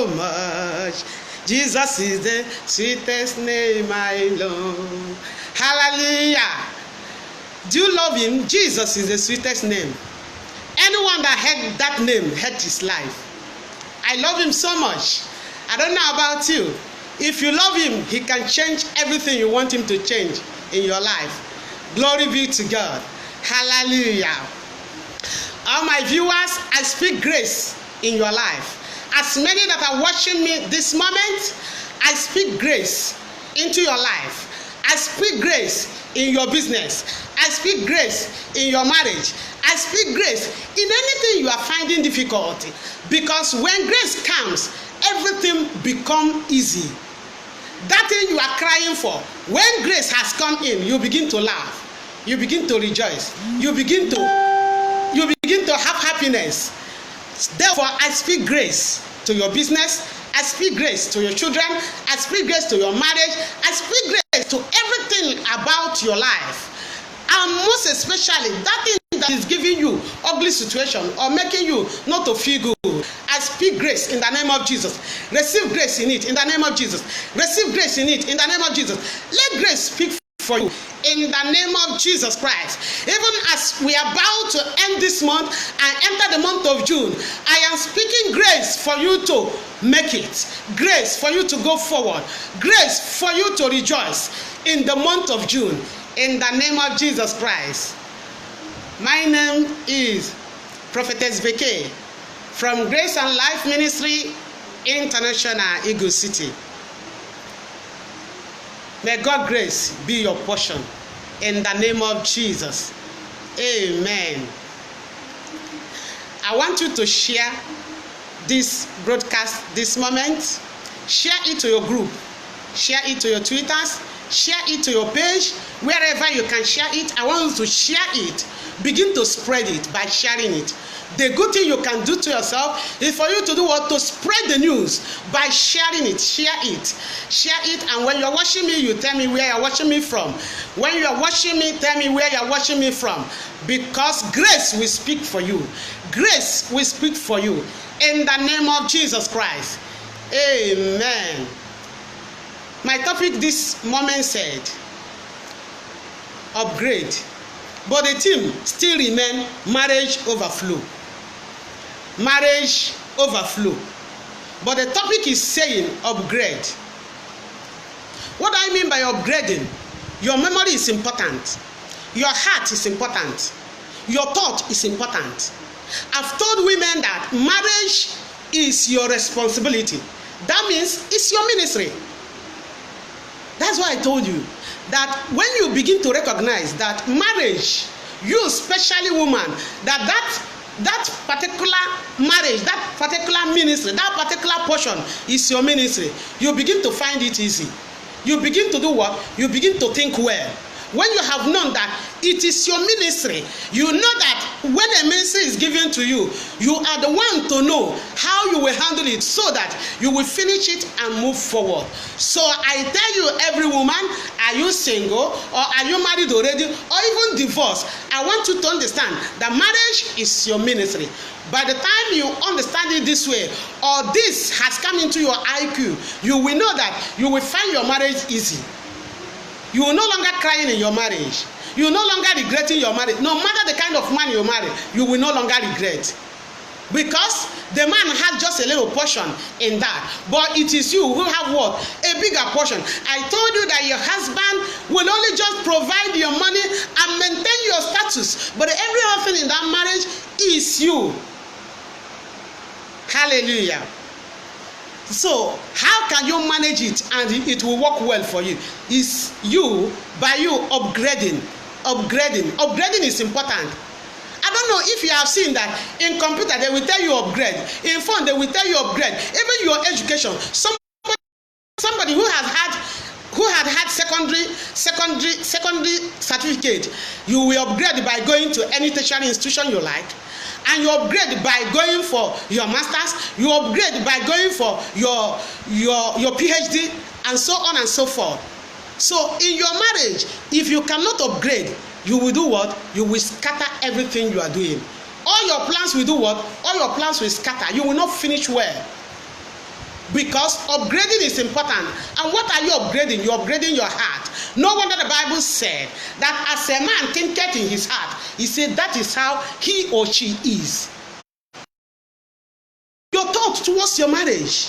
so much. Jesus is the sweetest name I know. Hallelujah. Do you love him? Jesus is the sweetest name. Anyone that heard that name had his life. I love him so much. I don't know about you. If you love him, he can change everything you want him to change in your life. Glory be to God. Hallelujah. All my viewers, I speak grace in your life. As many that are watching me this moment, I speak grace into your life. I speak grace in your business. I speak grace in your marriage. I speak grace in anything you are finding difficulty. Because when grace comes, everything becomes easy. That thing you are crying for, when grace has come in, you begin to laugh. You begin to rejoice. You begin to have happiness. Therefore, I speak grace to your business. I speak grace to your children. I speak grace to your marriage. I speak grace to everything about your life. And most especially, that thing that is giving you ugly situation or making you not to feel good. I speak grace in the name of Jesus. Receive grace in it in the name of Jesus. Receive grace in it in the name of Jesus. Let grace speak for you in the name of Jesus Christ. Even as we are about to end this month and enter the month of June, I am speaking grace for you to make it. Grace for you to go forward. Grace for you to rejoice in the month of June. In the name of Jesus Christ. My name is Prophetess Veke from Grace and Life Ministry International, Eagle City. May God grace be your portion in the name of Jesus. Amen. I want you to share this broadcast this moment. Share it to your group. Share it to your Twitters. Share it to your page. Wherever you can share it, I want you to share it. Begin to spread it by sharing it. The good thing you can do to yourself is for you to do what? To spread the news by sharing it. Share it. Share it. And when you're watching me, you tell me where you're watching me from. When you're watching me, tell me where you're watching me from. Because grace will speak for you. Grace will speak for you. In the name of Jesus Christ. Amen. My topic this moment said, upgrade. But the theme still remains marriage overflow. Marriage overflow. But the topic is saying upgrade. What do I mean by upgrading? Your memory is important. Your heart is important. Your thought is important. I've told women that marriage is your responsibility. That means it's your ministry. That's why I told you that when you begin to recognize that marriage, you especially woman, that particular marriage, that particular ministry, that particular portion is your ministry, you begin to find it easy. You begin to do what? You begin to think well. When you have known that it is your ministry, you know that when a ministry is given to you, you are the one to know how you will handle it so that you will finish it and move forward. So I tell you, every woman, are you single or are you married already or even divorced? I want you to understand that marriage is your ministry. By the time you understand it this way, or this has come into your IQ, you will know that you will find your marriage easy. You will no longer crying in your marriage. You will no longer regretting your marriage. No matter the kind of man you marry, you will no longer regret. Because the man has just a little portion in that. But it is you who have what? A bigger portion. I told you that your husband will only just provide your money and maintain your status. But every other thing in that marriage is you. Hallelujah. So how can you manage it and it will work well for you? Is you, by you upgrading. Upgrading is important. I don't know if you have seen that in computer they will tell you upgrade. In phone they will tell you upgrade. Even your education. Somebody who had secondary certificate, you will upgrade by going to any tertiary institution you like. And you upgrade by going for your masters, you upgrade by going for your PhD, and so on and so forth. So in your marriage, if you cannot upgrade, you will do what? You will scatter everything you are doing. All your plans will do what? All your plans will scatter. You will not finish well. Because upgrading is important. And what are you upgrading? You're upgrading your heart. No wonder the Bible said that as a man thinketh in his heart, he said that is how he or she is. Your thought towards your marriage,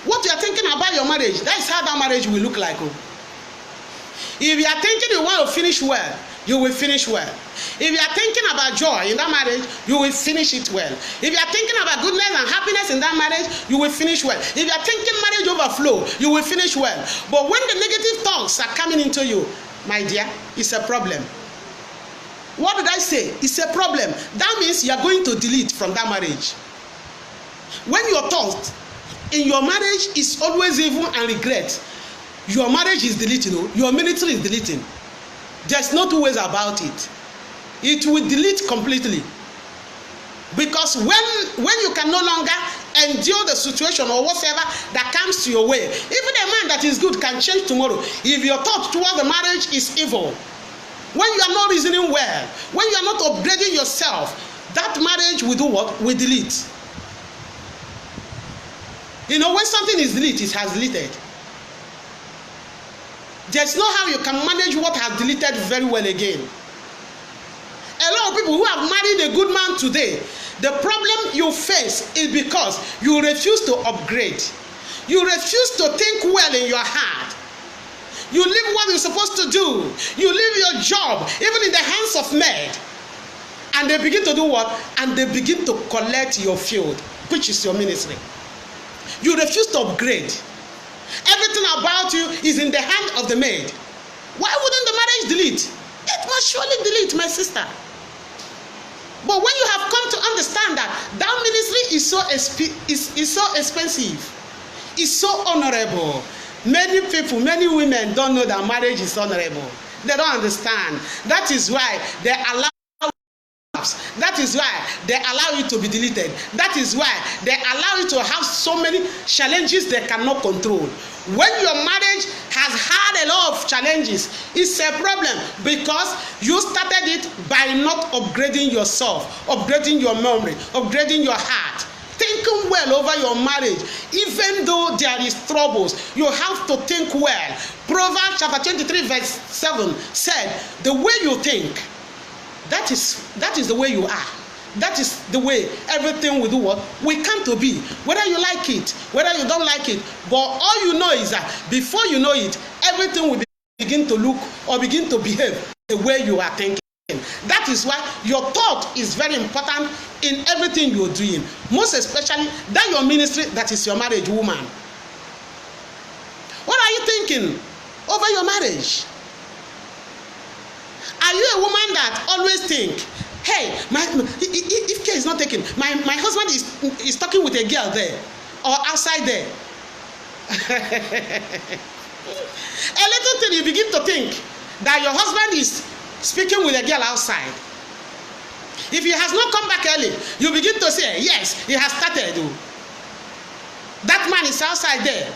what you are thinking about your marriage, that is how that marriage will look like. If you are thinking you want to finish well, you will finish well. If you are thinking about joy in that marriage, you will finish it well. If you are thinking about goodness and happiness in that marriage, you will finish well. If you are thinking marriage overflow, you will finish well. But when the negative thoughts are coming into you, my dear, it's a problem. What did I say? It's a problem. That means you are going to delete from that marriage. When your thought in your marriage is always evil and regret, your marriage is deleting. Your ministry is deleting. There's no two ways about it. It will delete completely. Because when you can no longer endure the situation or whatever that comes to your way, even a man that is good can change tomorrow. If your thought towards the marriage is evil, when you are not reasoning well, when you are not upgrading yourself, that marriage will do what? Will delete. You know, when something is deleted, it has deleted. There's no how you can manage what has deleted very well again. A lot of people who have married a good man today, the problem you face is because you refuse to upgrade. You refuse to think well in your heart. You leave what you're supposed to do. You leave your job, even in the hands of men. And they begin to do what? And they begin to collect your field, which is your ministry. You refuse to upgrade. Everything about you is in the hand of the maid. Why wouldn't the marriage delete? It must surely delete, my sister. But when you have come to understand that ministry is so expensive, it's so honorable. Many people, many women don't know that marriage is honorable. They don't understand. That is why they allow. That is why they allow it to be deleted. That is why they allow you to have so many challenges they cannot control. When your marriage has had a lot of challenges, it's a problem because you started it by not upgrading yourself, upgrading your memory, upgrading your heart, thinking well over your marriage. Even though there is troubles, you have to think well. Proverbs chapter 23 verse 7 said, the way you think, that is the way you are. That is the way everything will do what? We come to be. Whether you like it, whether you don't like it. But all you know is that before you know it, everything will begin to look or begin to behave the way you are thinking. That is why your thought is very important in everything you're doing. Most especially that your ministry, that is your marriage woman. What are you thinking over your marriage? Are you a woman that always think, hey, if care is not taken, my husband is talking with a girl there or outside there? A little thing you begin to think that your husband is speaking with a girl outside. If he has not come back early, you begin to say, yes, he has started. That man is outside there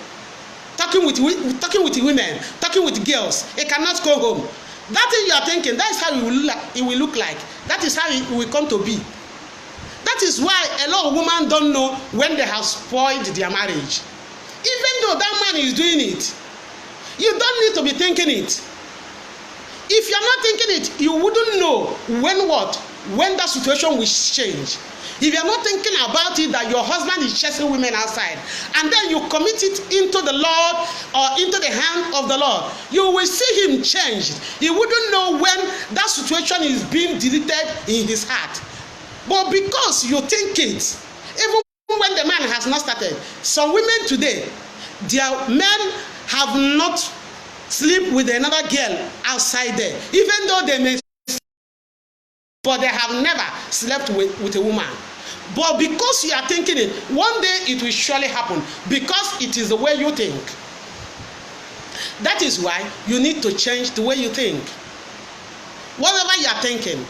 talking with women, talking with girls. He cannot go home. That thing you are thinking, that is how it will look like. That is how it will come to be. That is why a lot of women don't know when they have spoiled their marriage. Even though that man is doing it, you don't need to be thinking it. If you're not thinking it, you wouldn't know when that situation will change. If you're not thinking about it, that your husband is chasing women outside, and then you commit it into the Lord or into the hand of the Lord, you will see him changed. He wouldn't know when that situation is being deleted in his heart. But because you think it, even when the man has not started, some women today, their men have not slept with another girl outside there, even though they may, but they have never slept with a woman. But because you are thinking it, one day it will surely happen, because it is the way you think. That is why you need to change the way you think. Whatever you are thinking,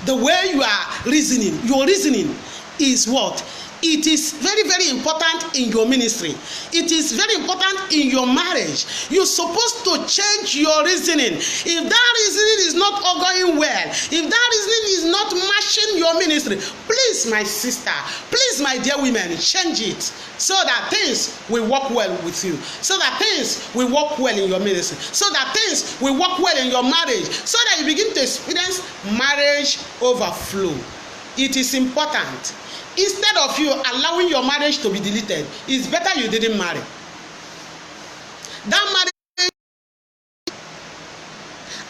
the way you are reasoning, your reasoning is what? It is very, very important in your ministry. It is very important in your marriage. You're supposed to change your reasoning. If that reasoning is not going well, if that reasoning is not matching your ministry, please, my sister, please, my dear women, change it so that things will work well with you, so that things will work well in your ministry, so that things will work well in your marriage, so that you begin to experience marriage overflow. It is important. Instead of you allowing your marriage to be deleted, it's better you didn't marry. That marriage,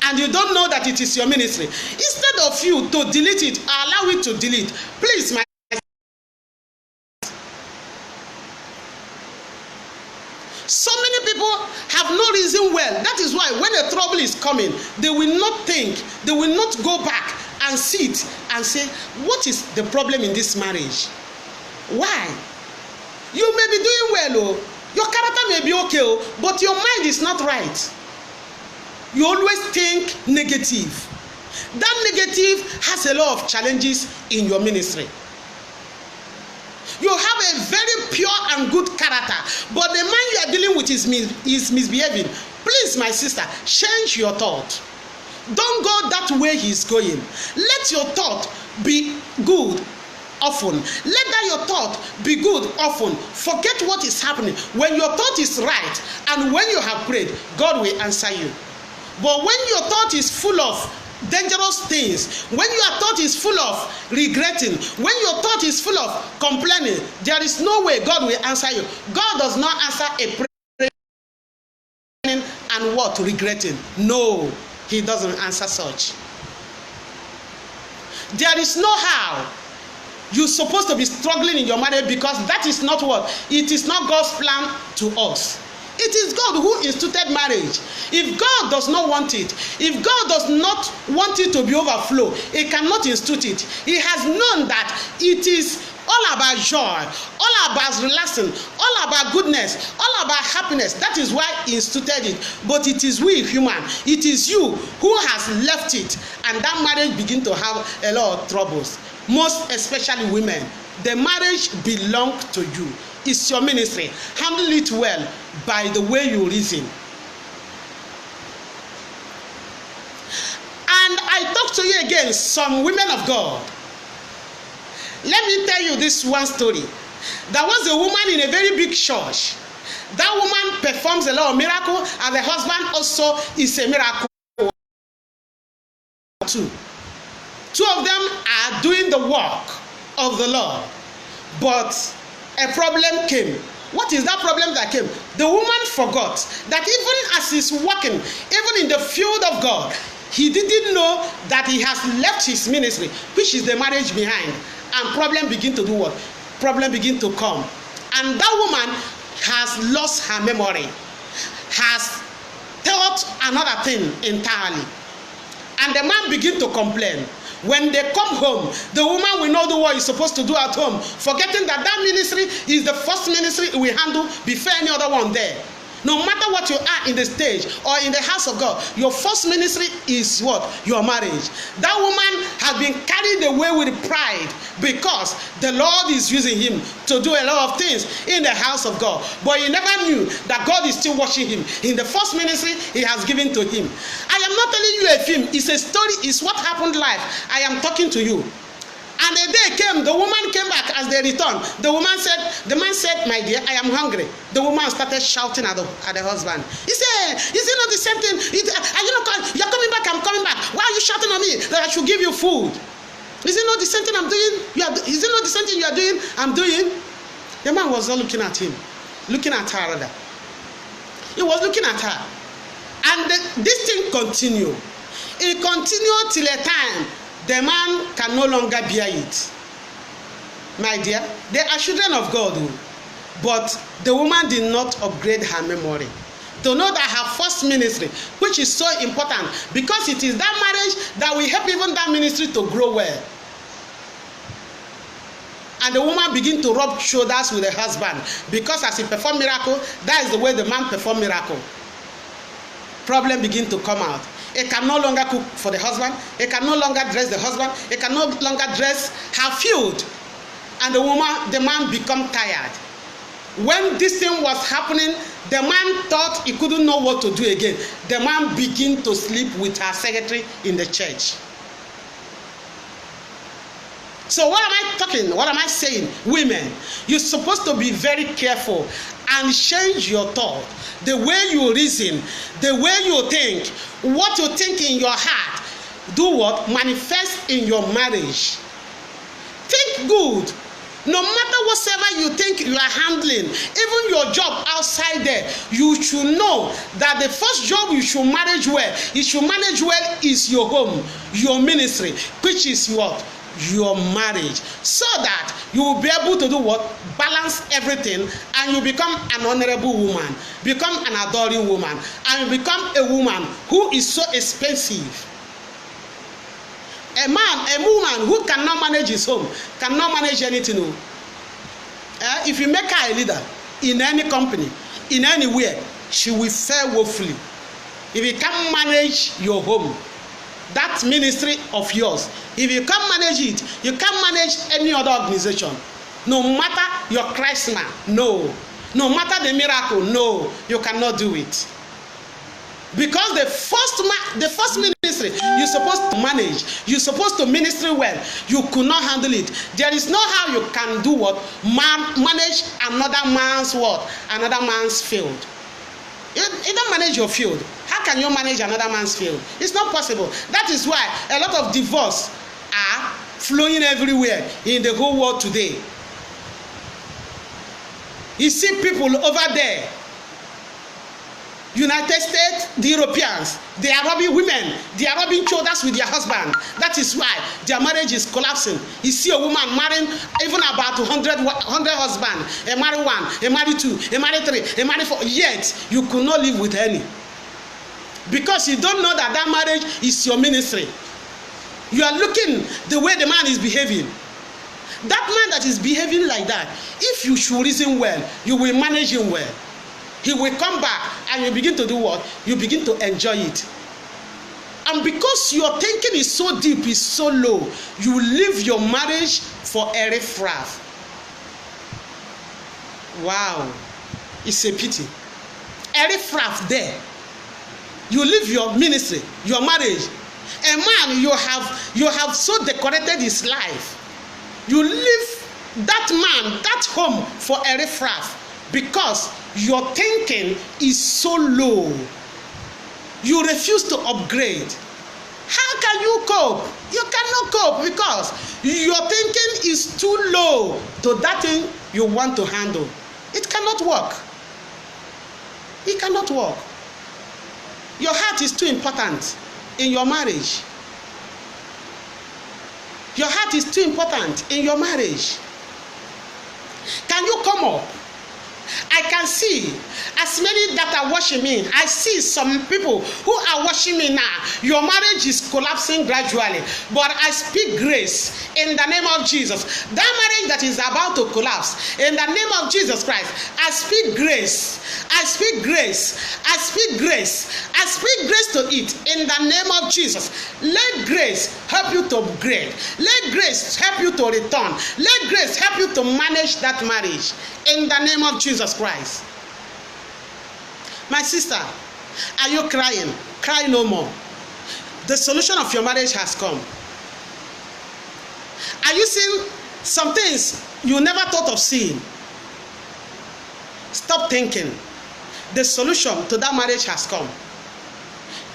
and you don't know that it is your ministry. Instead of you to delete it, allow it to delete. Please, my so many people have no reason well. That is why when a trouble is coming, they will not think, they will not go back and sit and say, what is the problem in this marriage? Why? You may be doing well, oh, your character may be okay, oh, but your mind is not right. You always think negative. That negative has a lot of challenges in your ministry. You have a very pure and good character, but the man you are dealing with is misbehaving. Please, my sister, change your thought. Don't go that way he's going. Let your thought be good often. Let that your thought be good often. Forget what is happening. When your thought is right and when you have prayed, God will answer you. But when your thought is full of dangerous things, when your thought is full of regretting, when your thought is full of complaining, there is no way God will answer you. God does not answer a prayer and what? Regretting. No. He doesn't answer such. There is no how you're supposed to be struggling in your marriage, because that is not what? It is not God's plan to us. It is God who instituted marriage. If God does not want it, if God does not want it to be overflow, He cannot institute it. He has known that it is all about joy, all about relaxing, all about goodness, all about happiness. That is why He instituted it. But it is we human, it is you who has left it, and that marriage begin to have a lot of troubles. Most especially women. The marriage belongs to you. It's your ministry. Handle it well by the way you reason. And I talk to you again, some women of God. Let me tell you this one story. There was a woman in a very big church. That woman performs a lot of miracles, and the husband also is a miracle too. Two of them are doing the work of the Lord. But a problem came. What is that problem that came? The woman forgot that even as he's working, even in the field of God, he didn't know that he has left his ministry, which is the marriage behind. And problem begin to do what? Problem begin to come. And that woman has lost her memory, has thought another thing entirely. And the man begin to complain. When they come home, the woman will not do what he's supposed to do at home, forgetting that that ministry is the first ministry we handle before any other one there. No matter what you are in the stage or in the house of God, your first ministry is what? Your marriage. That woman has been carried away with pride because the Lord is using him to do a lot of things in the house of God. But he never knew that God is still watching him. In the first ministry he has given to him. I am not telling you a film. It's a story. It's what happened live. I am talking to you. And a day came, the woman came back as they returned. The man said, my dear, I am hungry. The woman started shouting at the husband. He said, is it not the same thing? Are you not, you're coming back, I'm coming back. Why are you shouting at me that I should give you food? Is it not the same thing I'm doing? Is it not the same thing you are doing? I'm doing? The man was not looking at him. Looking at her rather. He was looking at her. And this thing continued. It continued till a time the man can no longer bear it. My dear, they are children of God, but the woman did not upgrade her memory to know that her first ministry, which is so important, because it is that marriage that will help even that ministry to grow well. And the woman begin to rub shoulders with the husband, because as he performed miracle, that is the way the man performed miracle. Problem begin to come out. He can no longer cook for the husband. He can no longer dress the husband. He can no longer dress her field. and the man become tired. When this thing was happening, the man thought he couldn't know what to do again. The man began to sleep with her secretary in the church. So what am I talking? What am I saying? Women, you're supposed to be very careful and change your thought. The way you reason, the way you think, what you think in your heart, do what? Manifest in your marriage. Think good. No matter whatever you think you are handling, even your job outside there, you should know that the first job you should manage well, is your home, your ministry, which is what? Your marriage, so that you will be able to do what? Balance everything, and you become an honorable woman, become an adoring woman, and you become a woman who is so expensive. A woman who cannot manage his home cannot manage anything. If you make her a leader in any company, in anywhere, she will fail woefully. If you can't manage your home, that ministry of yours, if you can't manage it, you can't manage any other organization. No matter your charisma, no matter the miracle, no, you cannot do it. Because the first ministry you're supposed to manage, you're supposed to minister well, you could not handle it. There is no how you can do what? Manage another man's what? Another man's field. You don't manage your field. How can you manage another man's field? It's not possible. That is why a lot of divorce are flowing everywhere in the whole world today. You see people over there, United States, the Europeans, they are robbing women, they are rubbing shoulders with their husband. That is why their marriage is collapsing. You see a woman marrying even about 100 husbands, a married one, a married two, a married three, a married four, yet you could not live with any. Because you don't know that marriage is your ministry. You are looking the way the man is behaving. That man that is behaving like that, if you should reason well, you will manage him well. He will come back and you begin to do what? You begin to enjoy it. And because your thinking is so deep, is so low, you leave your marriage for a riffraff. Wow. It's a pity. A riffraff there. You leave your ministry, your marriage. A man, you have so decorated his life. You leave that man, that home for a riffraff. Because your thinking is so low, you refuse to upgrade. How can you cope? You cannot cope because your thinking is too low to that thing you want to handle. It cannot work. It cannot work. Your heart is too important in your marriage. Your heart is too important in your marriage. Can you come up? I can see as many that are watching me. I see some people who are watching me now. Your marriage is collapsing gradually, but I speak grace in the name of Jesus. That marriage that is about to collapse, in the name of Jesus Christ, I speak grace. I speak grace. I speak grace. I speak grace to it in the name of Jesus. Let grace help you to upgrade. Let grace help you to return. Let grace help you to manage that marriage in the name of Jesus Christ. My sister, are you crying? Cry no more. The solution of your marriage has come. Are you seeing some things you never thought of seeing? Stop thinking. The solution to that marriage has come.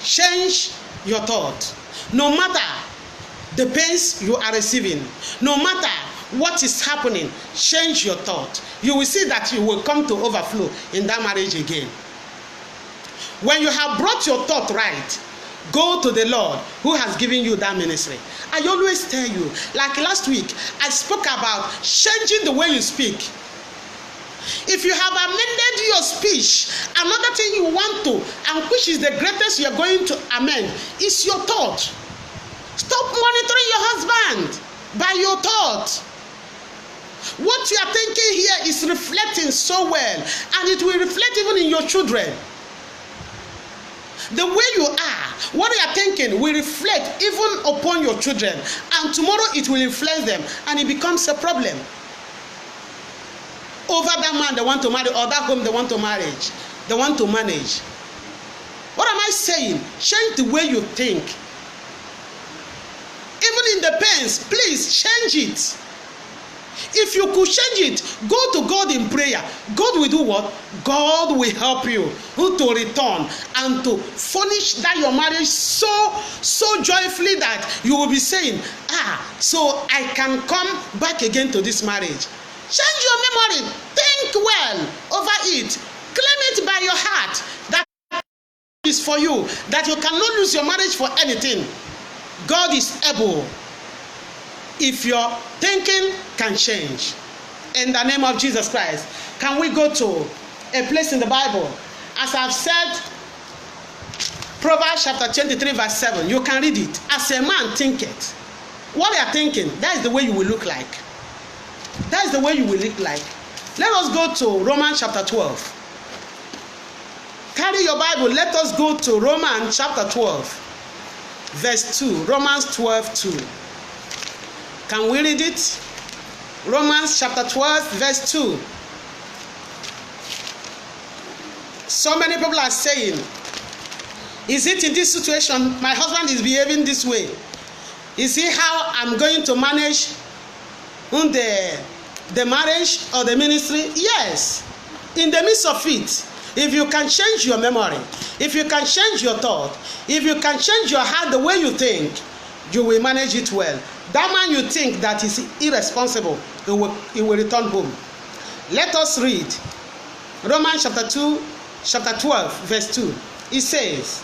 Change your thought. No matter the pains you are receiving, no matter what is happening, change your thought. You will see that you will come to overflow in that marriage again. When you have brought your thought right, go to the Lord who has given you that ministry. I always tell you, like last week, I spoke about changing the way you speak. If you have amended your speech, another thing you want to, and which is the greatest you are going to amend, is your thought. Stop monitoring your husband by your thought. What you are thinking here is reflecting so well, and it will reflect even in your children. The way you are, what you are thinking will reflect even upon your children, and tomorrow it will influence them, and it becomes a problem. over that man they want to marry or that home they want to manage. What am I saying? Change the way you think. Even in the pains, please change it. If you could change it, go to God in prayer. God will do what? God will help you to return and to furnish that your marriage so joyfully that you will be saying, so I can come back again to this marriage. Change your memory. Think well over it. Claim it by your heart that is for you, that you cannot lose your marriage for anything. God is able. If your thinking can change, in the name of Jesus Christ. Can we go to a place in the Bible? As I've said, Proverbs chapter 23 verse 7. You can read it. As a man thinketh. What you are thinking, that is the way you will look like. That is the way you will look like. Let us go to Romans chapter 12. Carry your Bible. Let us go to Romans chapter 12 verse 2. Romans 12:2. Can we read it? Romans chapter 12 verse 2. So many people are saying, is it in this situation my husband is behaving this way? Is it how I'm going to manage the marriage or the ministry? Yes. In the midst of it, if you can change your memory, if you can change your thought, if you can change your heart the way you think, you will manage it well. That man you think that is irresponsible, he will return home. Let us read Romans chapter 12 verse 2. It says,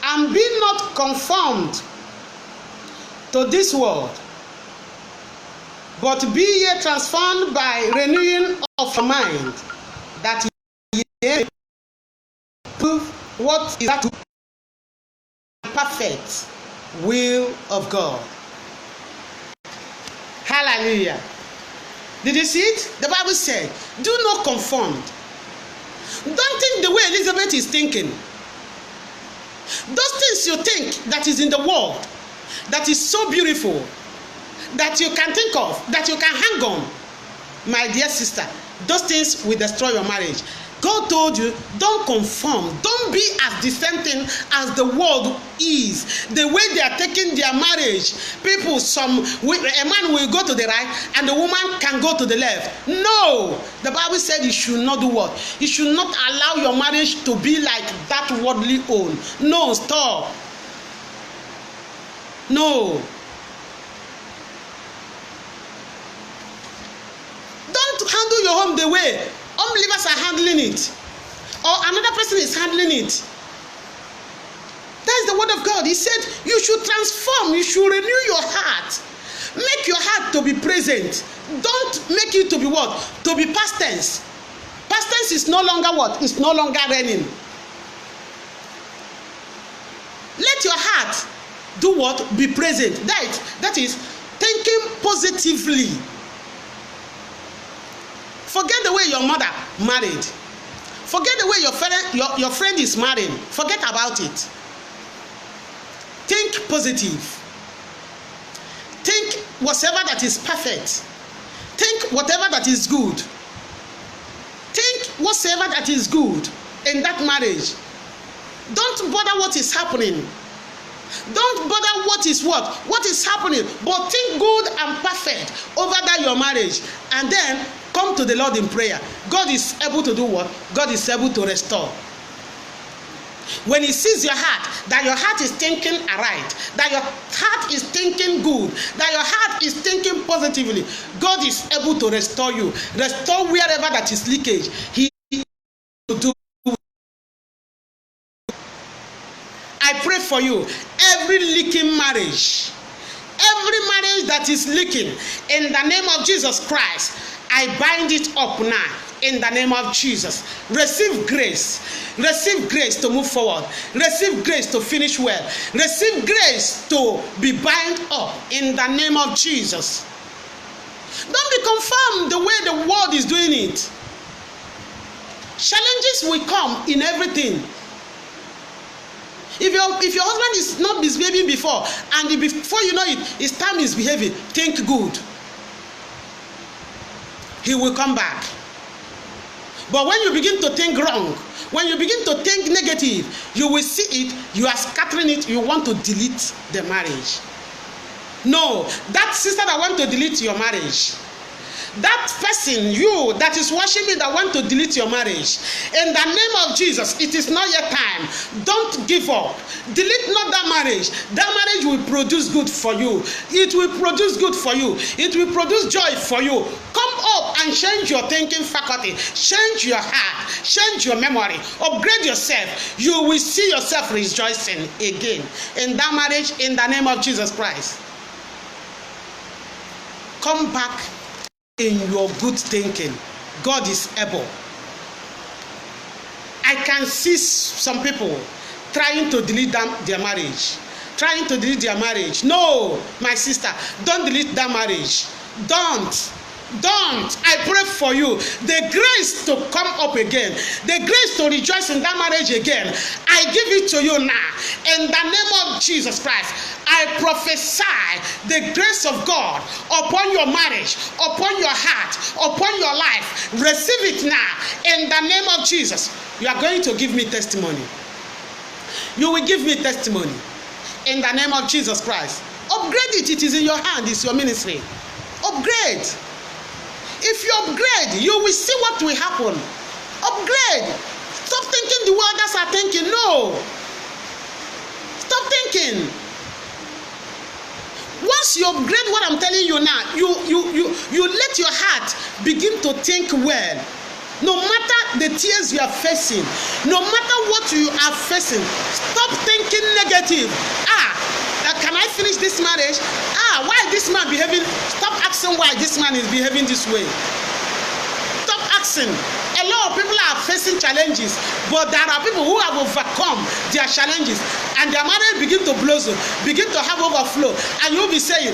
and be not conformed to this world, but be ye transformed by renewing of your mind, that ye may prove what is that perfect will of God. Hallelujah. Did you see it? The Bible said, do not conform. Don't think the way Elizabeth is thinking. Those things you think that is in the world, that is so beautiful, that you can think of, that you can hang on, my dear sister, those things will destroy your marriage. God told you, don't conform. Don't be as the same thing as the world is. The way they are taking their marriage, people, a man will go to the right and the woman can go to the left. No, the Bible said you should not do what? You should not allow your marriage to be like that worldly own. No, stop. No. Don't handle your home the way unbelievers are handling it, or another person is handling it. That's the word of God. He said you should transform, you should renew your heart. Make your heart to be present. Don't make it to be what? To be past tense. Past tense is no longer what? It's no longer raining. Let your heart do what? Be present. That is thinking positively. Forget the way your mother married. Forget the way your friend is marrying. Forget about it. Think positive. Think whatever that is perfect. Think whatever that is good. Think whatsoever that is good in that marriage. Don't bother what is happening. Don't bother what is happening, but think good and perfect over that your marriage, and then come to the Lord in prayer. God is able to do what? God is able to restore. When he sees your heart, that your heart is thinking aright, that your heart is thinking good, that your heart is thinking positively, God is able to restore you. Restore wherever that is leakage. He will do. I pray for you, every leaking marriage, every marriage that is leaking, in the name of Jesus Christ, I bind it up now in the name of Jesus. Receive grace. Receive grace to move forward. Receive grace to finish well. Receive grace to be bound up in the name of Jesus. Don't be conformed the way the world is doing it. Challenges will come in everything. If your husband is not misbehaving before, and before you know it, his time is behaving, think good. he will come back. But when you begin to think wrong, when you begin to think negative, you will see it, you are scattering it, you want to delete the marriage. No, that sister that want to delete your marriage, that person, you that is watching me that want to delete your marriage, in the name of Jesus, it is not yet time. Don't give up. Delete not that marriage. That marriage will produce good for you. It will produce good for you. It will produce joy for you. Come up and change your thinking faculty. Change your heart. Change your memory. Upgrade yourself. You will see yourself rejoicing again in that marriage in the name of Jesus Christ. Come back in your good thinking. God is able. I can see some people trying to delete their marriage. Trying to delete their marriage. No, my sister, don't delete that marriage. Don't. I pray for you the grace to come up again, the grace to rejoice in that marriage again. I give it to you now in the name of Jesus Christ. I prophesy the grace of God upon your marriage, upon your heart, upon your life. Receive it now in the name of Jesus. You are going to give me testimony. You will give me testimony in the name of Jesus Christ. Upgrade it. It is in your hand. It's your ministry. Upgrade. If you upgrade, you will see what will happen. Upgrade. Stop thinking the way others are thinking. No. Stop thinking. Once you upgrade what I'm telling you now, you let your heart begin to think well. No matter the tears you are facing, no matter what you are facing, stop thinking negative. Can I finish this marriage? Why this man behaving? Stop asking why this man is behaving this way. Stop asking. A lot of people are facing challenges, but there are people who have overcome their challenges and their marriage begin to blossom, begin to have overflow, and you'll be saying,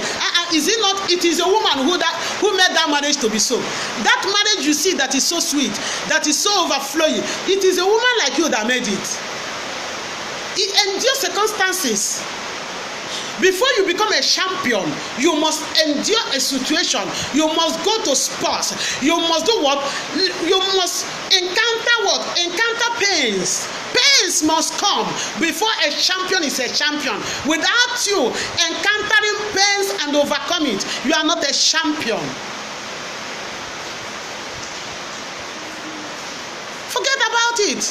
is it not? It is a woman who made that marriage to be so. That marriage you see that is so sweet, that is so overflowing, it is a woman like you that made it. It endures circumstances. Before you become a champion, you must endure a situation. You must go to sports. You must do what? You must encounter what? Encounter pains. Pains must come before a champion is a champion. Without you encountering pains and overcome it, you are not a champion. Forget about it.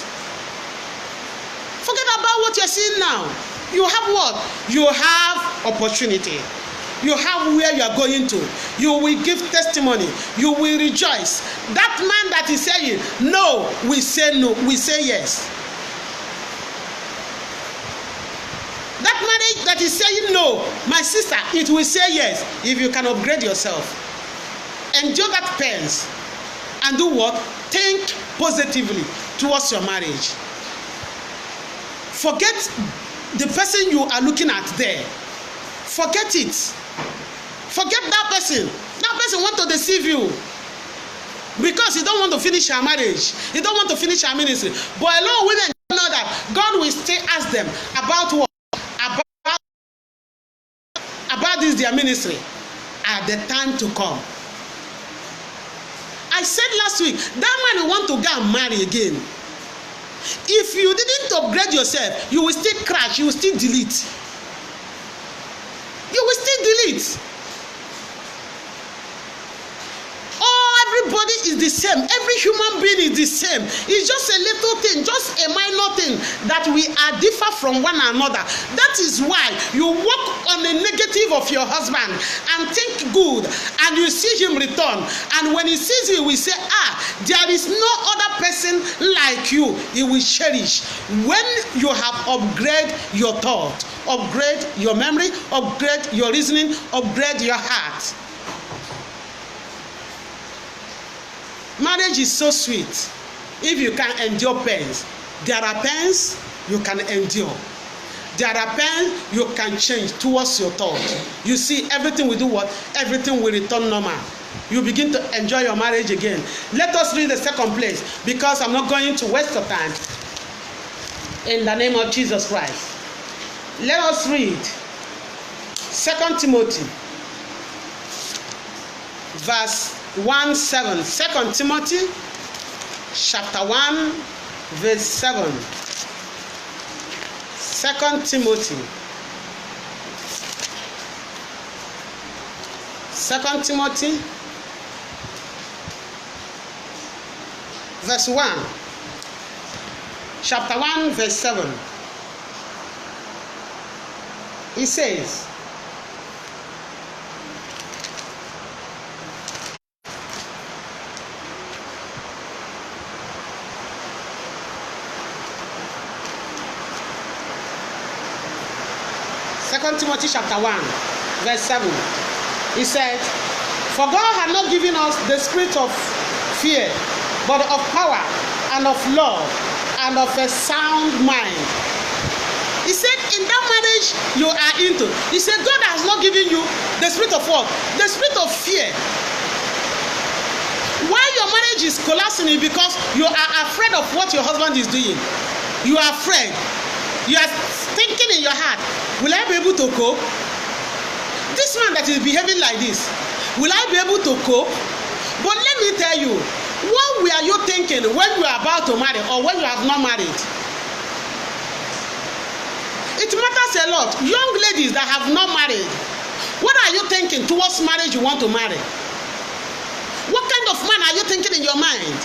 Forget about what you're seeing now. You have what? You have opportunity. You have where you are going to. You will give testimony. You will rejoice. That man that is saying no, we say no, we say yes. That marriage that is saying no, my sister, it will say yes if you can upgrade yourself. Endure that pains and do what? Think positively towards your marriage. Forget the person you are looking at there. Forget it. Forget that person. That person want to deceive you because he don't want to finish her marriage. He don't want to finish her ministry. But a lot of women don't know that God will still ask them about what? About this their ministry at the time to come. I said last week, that man will want to go and marry again. If you didn't upgrade yourself, you will still crash, you will still delete. You will still delete. Everybody is the same. Every human being is the same. It's just a little thing, just a minor thing that we are differ from one another. That is why you work on the negative of your husband and think good, and you see him return. And when he sees you, he will say, there is no other person like you. He will cherish. When you have upgraded your thought, upgrade your memory, upgrade your reasoning, upgrade your heart. Marriage is so sweet if you can endure pains. There are pains you can endure. There are pains you can change towards your thought. You see, everything will do what? Everything will return normal. You begin to enjoy your marriage again. Let us read the second place because I'm not going to waste your time. In the name of Jesus Christ. Let us read 2 Timothy verse 1:7. 2 Timothy chapter 1 verse 7. 2 Timothy. 2 Timothy verse 1. Chapter 1 verse 7. It says, Second Timothy chapter 1 verse 7. He said, for God had not given us the spirit of fear, but of power and of love and of a sound mind. He said, in that marriage you are into, he said, God has not given you the spirit of what? The spirit of fear. Why your marriage is collapsing is because you are afraid of what your husband is doing. You are afraid. You are thinking in your heart, will I be able to cope? This man that is behaving like this, will I be able to cope? But let me tell you, what were you thinking when you are about to marry or when you have not married? It matters a lot. Young ladies that have not married, what are you thinking towards marriage you want to marry? What kind of man are you thinking in your mind?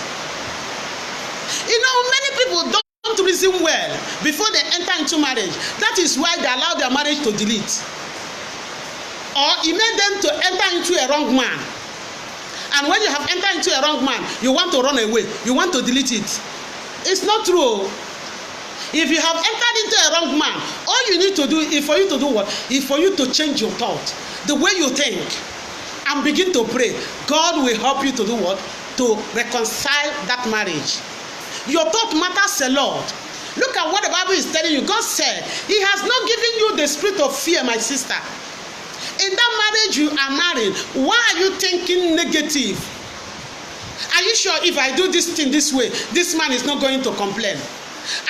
You know, many people don't reason well before they enter into marriage. That is why they allow their marriage to delete. Or it made them to enter into a wrong man. And when you have entered into a wrong man, you want to run away. You want to delete it. It's not true. If you have entered into a wrong man, all you need to do is for you to do what? Is for you to change your thought, the way you think, and begin to pray. God will help you to do what? To reconcile that marriage. Your thought matters a lot. Look at what the Bible is telling you. God said, He has not given you the spirit of fear, my sister. In that marriage you are married, why are you thinking negative? Are you sure if I do this thing this way, this man is not going to complain?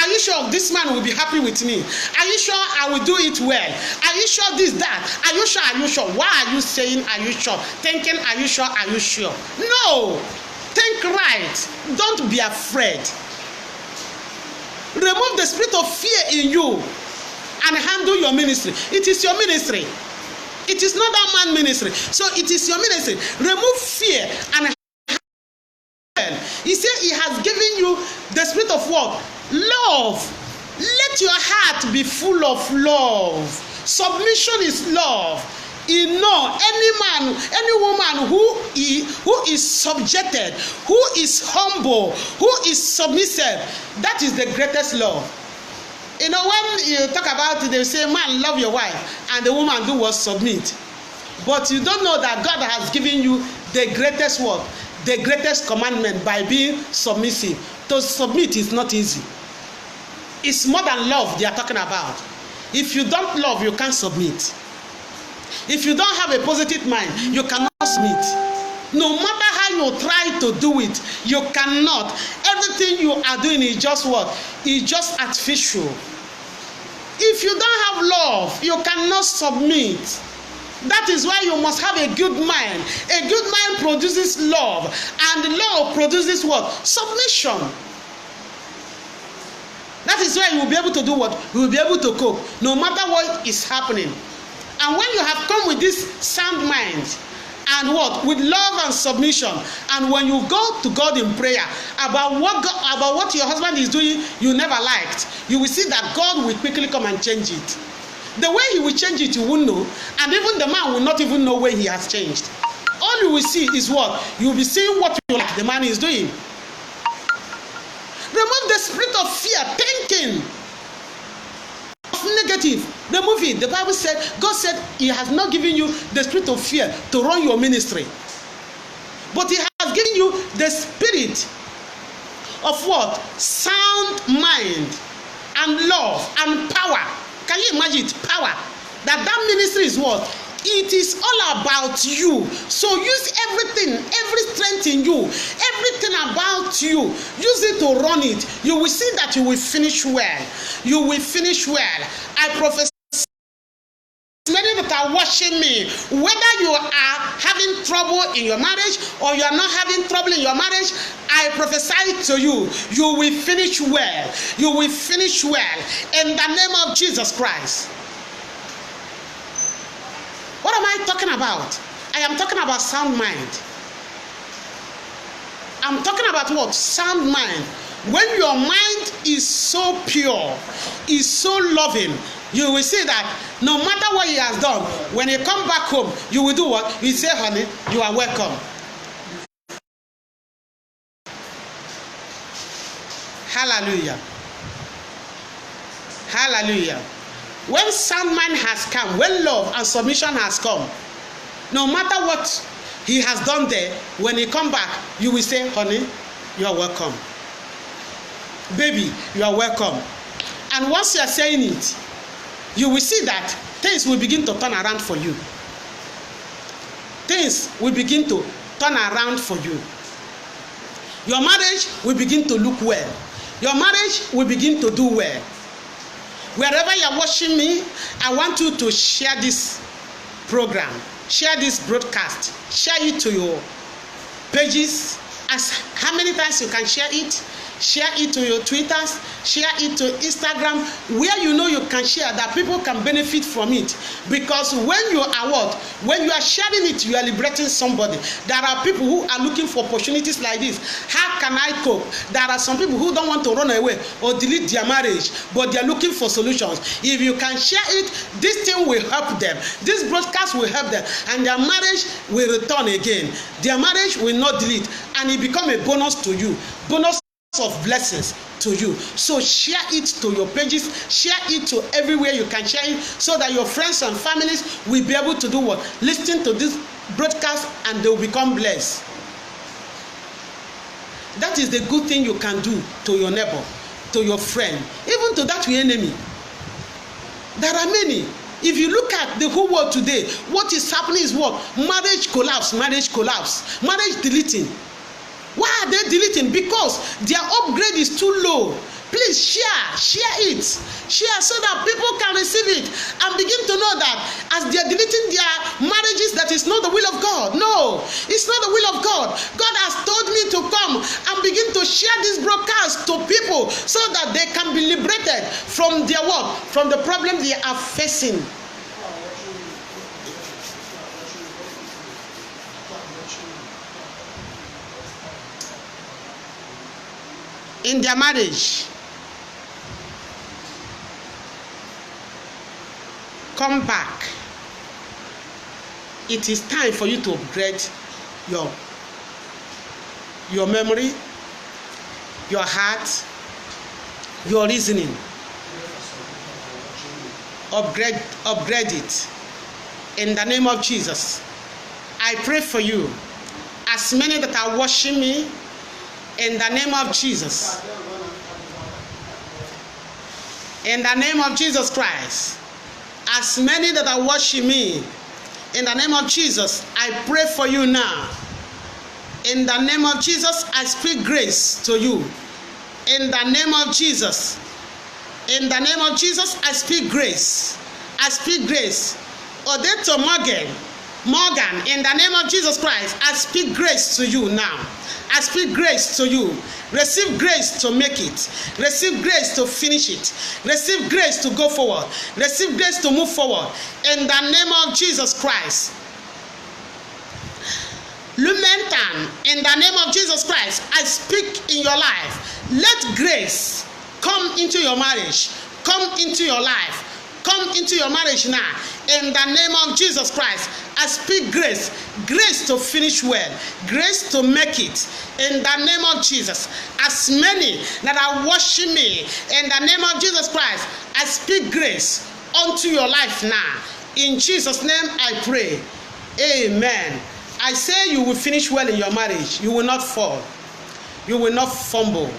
Are you sure this man will be happy with me? Are you sure I will do it well? Are you sure this, that? Are you sure? Are you sure? Why are you saying, are you sure? Thinking, are you sure? Are you sure? No! Think right. Don't be afraid. Remove the spirit of fear in you and handle your ministry. It is your ministry. It is not that man's ministry. So it is your ministry. Remove fear and He said He has given you the spirit of what? Love. Let your heart be full of love. Submission is love. You know, any man, any woman who is subjected, who is humble, who is submissive, that is the greatest love. You know, when you talk about it, they say, man, love your wife, and the woman do what? Submit. But you don't know that God has given you the greatest word, the greatest commandment by being submissive. To submit is not easy. It's more than love they are talking about. If you don't love, you can't submit. If you don't have a positive mind, you cannot submit. No matter how you try to do it, you cannot. Everything you are doing is just what? It's just artificial. If you don't have love, you cannot submit. That is why you must have a good mind. A good mind produces love, and love produces what? Submission. That is why you will be able to do what? You will be able to cope, no matter what is happening. And when you have come with this sound mind, and what? With love and submission, and when you go to God in prayer about what your husband is doing you never liked, you will see that God will quickly come and change it. The way He will change it, you won't know, and even the man will not even know when he has changed. All you will see is what? You will be seeing what you like the man is doing. Remove the spirit of fear, thinking of negative. Remove it. The Bible said, God said He has not given you the spirit of fear to run your ministry, but He has given you the spirit of what? Sound mind and love and power. Can you imagine it? Power. That ministry is what? It is all about you. So use everything, every strength in you, everything about you. Use it to run it. You will see that you will finish well. You will finish well. I prophesy many that are watching me, whether you are having trouble in your marriage or you are not having trouble in your marriage, I prophesy to you, you will finish well. You will finish well in the name of Jesus Christ. What am I talking about? I am talking about sound mind. I'm talking about what? Sound mind. When your mind is so pure, is so loving, you will see that no matter what he has done, when you come back home, you will do what? You say, honey, you are welcome. Hallelujah. Hallelujah. When sound mind has come, when love and submission has come, no matter what he has done there, when he come back, you will say, honey, you are welcome. Baby, you are welcome. And once you are saying it, you will see that things will begin to turn around for you. Things will begin to turn around for you. Your marriage will begin to look well. Your marriage will begin to do well. Wherever you are watching me, I want you to share this program, share this broadcast, share it to your pages. As how many times you can share it? Share it to your Twitters, share it to Instagram, where you know you can share that people can benefit from it. Because when you are what? When you are sharing it, you are liberating somebody. There are people who are looking for opportunities like this. How can I cope? There are some people who don't want to run away or delete their marriage, but they are looking for solutions. If you can share it, this thing will help them. This broadcast will help them, and their marriage will return again. Their marriage will not delete, and it become a bonus to you. Bonus of blessings to you. So share it to your pages, share it to everywhere you can share it, so that your friends and families will be able to do what? Listen to this broadcast, and they will become blessed. That is the good thing you can do to your neighbor, to your friend, even to that your enemy. There are many. If you look at the whole world today, what is happening is what? Marriage collapse, marriage collapse, marriage deleting. Why are they deleting? Because their upgrade is too low. Please share it, share so that people can receive it and begin to know that as they are deleting their marriages, that is not the will of God. No, it's not the will of God. God has told me to come and begin to share this broadcast to people so that they can be liberated from their what? From the problem they are facing. In their marriage. Come back. It is time for you to upgrade your memory, your heart, your reasoning. Upgrade it. In the name of Jesus, I pray for you. As many that are watching me, in the name of Jesus, in the name of Jesus Christ, as many that are watching me, in the name of Jesus, I pray for you now. In the name of Jesus, I speak grace to you. In the name of Jesus, in the name of Jesus, I speak grace. I speak grace. Odeto Morgan, in the name of Jesus Christ, I speak grace to you now. I speak grace to you. Receive grace to make it. Receive grace to finish it. Receive grace to go forward. Receive grace to move forward. In the name of Jesus Christ. Lumentan, in the name of Jesus Christ, I speak in your life. Let grace come into your marriage. Come into your life. Come into your marriage now. In the name of Jesus Christ, I speak grace. Grace to finish well. Grace to make it. In the name of Jesus. As many that are watching me, in the name of Jesus Christ, I speak grace unto your life now. In Jesus' name I pray. Amen. I say you will finish well in your marriage. You will not fall. You will not fumble.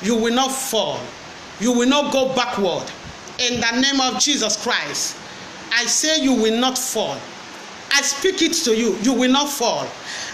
You will not fall. You will not go backward. In the name of Jesus Christ, I say you will not fall. I speak it to you. You will not fall.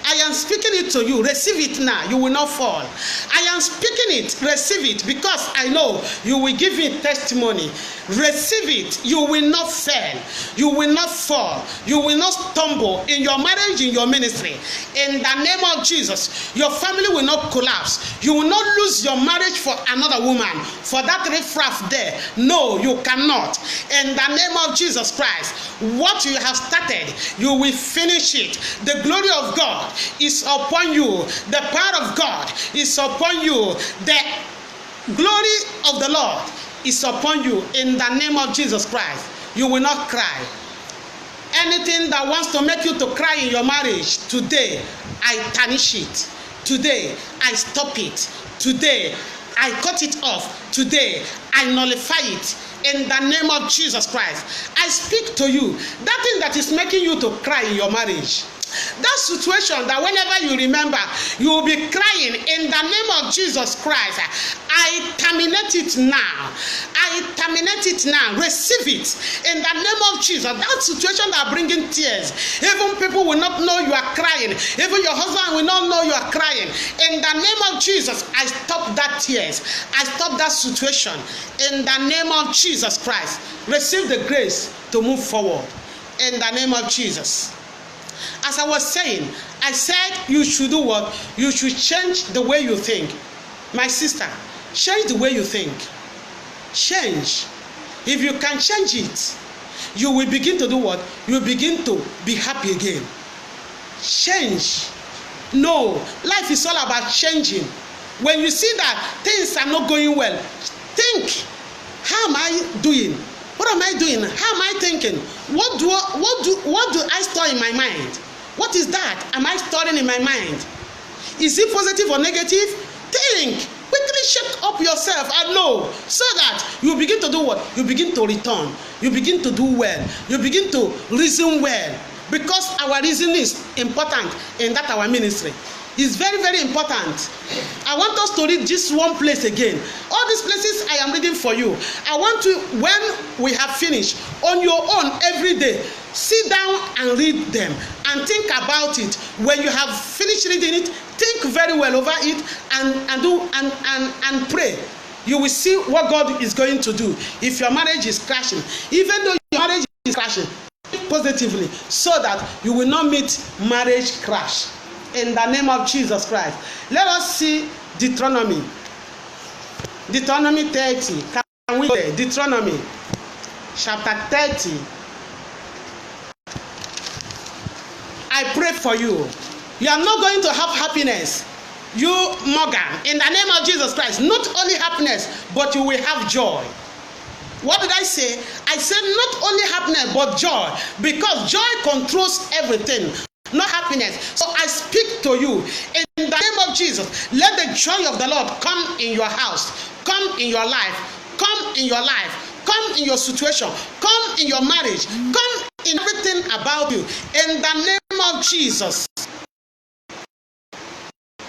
I am speaking it to you. Receive it now. You will not fall. I am speaking it. Receive it, because I know you will give me testimony. Receive it. You will not fail. You will not fall. You will not stumble in your marriage, in your ministry. In the name of Jesus, your family will not collapse. You will not lose your marriage for another woman, for that riffraff there. No, you cannot. In the name of Jesus Christ, what you have started, you will finish it. The glory of God is upon you. The power of God is upon you. The glory of the Lord is upon you. In the name of Jesus Christ, you will not cry. Anything that wants to make you to cry in your marriage, today I tarnish it. Today I stop it. Today I cut it off. Today I nullify it. In the name of Jesus Christ, I speak to you. That thing that is making you to cry in your marriage, that situation that whenever you remember, you will be crying, in the name of Jesus Christ, I terminate it now. I terminate it now. Receive it in the name of Jesus. That situation that bringing tears, even people will not know you are crying. Even your husband will not know you are crying. In the name of Jesus, I stop that tears. I stop that situation. In the name of Jesus Christ, receive the grace to move forward. In the name of Jesus. As I was saying, I said you should do what? You should change the way you think. My sister, change the way you think. Change. If you can change it, you will begin to do what? You will begin to be happy again. Change. No, life is all about changing. When you see that things are not going well, think, how am I doing? What am I doing? How am I thinking? What do I store in my mind? What is that? Am I storing in my mind? Is it positive or negative? Think. Quickly shake up yourself and know, so that you begin to do what? You begin to return. You begin to do well. You begin to reason well. Because our reason is important in that our ministry. It's very, very important. I want us to read this one place again. All these places I am reading for you. I want to, when we have finished, on your own every day, sit down and read them and think about it. When you have finished reading it, think very well over it and pray. You will see what God is going to do. If your marriage is crashing, even though your marriage is crashing, think positively, so that you will not meet marriage crash. In the name of Jesus Christ. Let us see Deuteronomy. Deuteronomy 30. Can we read Deuteronomy chapter 30? I pray for you. You are not going to have happiness. You, Morgan, in the name of Jesus Christ, not only happiness, but you will have joy. What did I say? I said not only happiness, but joy. Because joy controls everything. Not happiness. So I speak to you in the name of Jesus. Let the joy of the Lord come in your house, come in your life, come in your life, come in your situation, come in your marriage, come in everything about you. In the name of Jesus.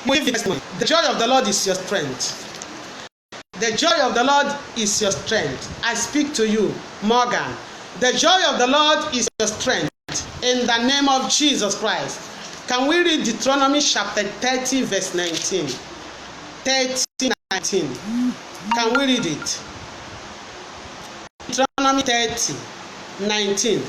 The joy of the Lord is your strength. The joy of the Lord is your strength. I speak to you, Morgan. The joy of the Lord is your strength. In the name of Jesus Christ. Can we read Deuteronomy chapter 30 verse 19? 30, 19. Can we read it? Deuteronomy 30, 19.